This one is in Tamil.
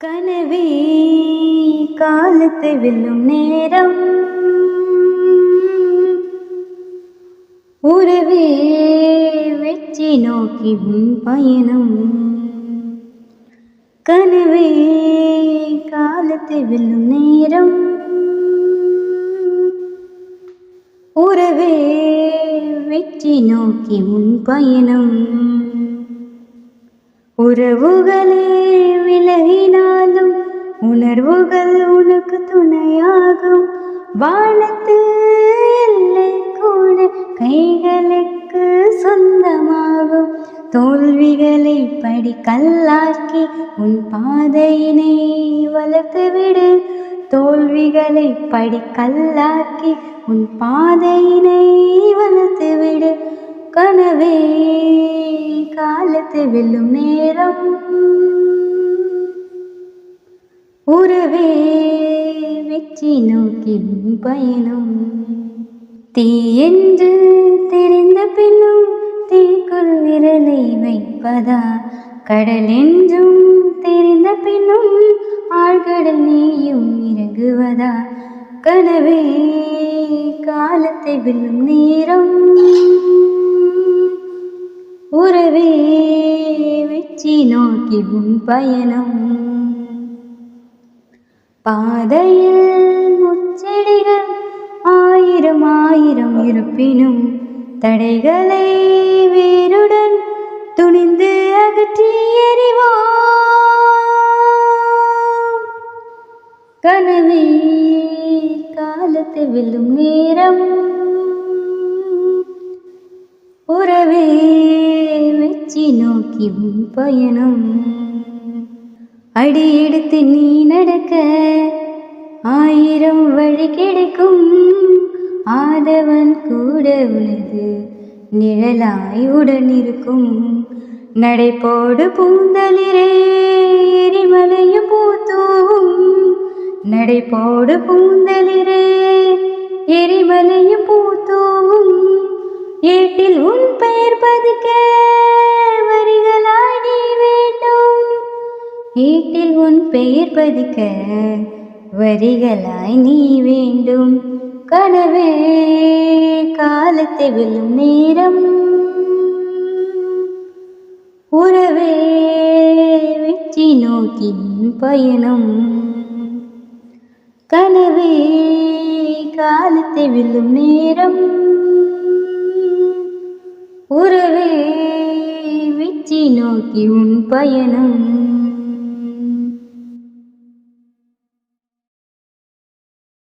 கனவே காலத்தை வெல்லும் நேரம், உறவே வெற்றி நோக்கி உன் பயணம். கனவே காலத்தை வெல்லும் நேரம், உறவே வெற்றி நோக்கி உன் பயணம். உறவுகளே விலகினாலும் உணர்வுகள் உனக்கு துணையாகும். வானத்து எல்லை கூட கைகளுக்கு சொந்தமாகும். தோல்விகளை படிக்கல்லாக்கி உன் பாதையினை வளர்த்துவிடு. தோல்விகளை படிக்கல்லாக்கி உன் பாதையினை வளர்த்துவிடு. கனவே காலத்தை வெல்லும் நேரம், உறவே வெற்றி நோக்கி பயணம். தீ என்று தெரிந்த பின்னும் தீக்குள் விரலை வைப்பதா? கடல் என்றும் தெரிந்த பின்னும் ஆழ்கடல் நீயும் இறங்குவதா? கனவே காலத்தை வெல்லும் நேரம், உறவே வெற்றி நோக்கி உன் பயணம். பாதையில் முச்செடிகள் ஆயிரம் ஆயிரம் இருப்பினும் தடைகளை வேருடன் துணிந்து அகற்றி எறிவோம். கனவே காலத்தை வெல்லும் நேரம், உறவே வெற்றி நோக்கி உன் பயணம். அடி எடுத்து நீ நடக்க ஆயிரம் வழி கிடைக்கும். ஆதவன் கூட உனது நிழலாய் உடன் இருக்கும். நடைபோடு பூந்தளிரே எரிமலையும் பூத்தூவும். நடைபோடு பூந்தளிரே எரிமலையும் பூத்தூவும். ஏட்டில் உன் பெயர் பதிக்க வரிகளாய் நீ வேண்டும். ஏட்டில் உன் பெயர் பதிக்க வரிகளாய் நீ வேண்டும். கனவே காலத்தை வெல்லும் நேரம், உறவே வெற்றி நோக்கி பயணம். கனவே காலத்தை வெல்லும் நேரம், உறவே வெற்றி நோக்கி உன் பயணம்.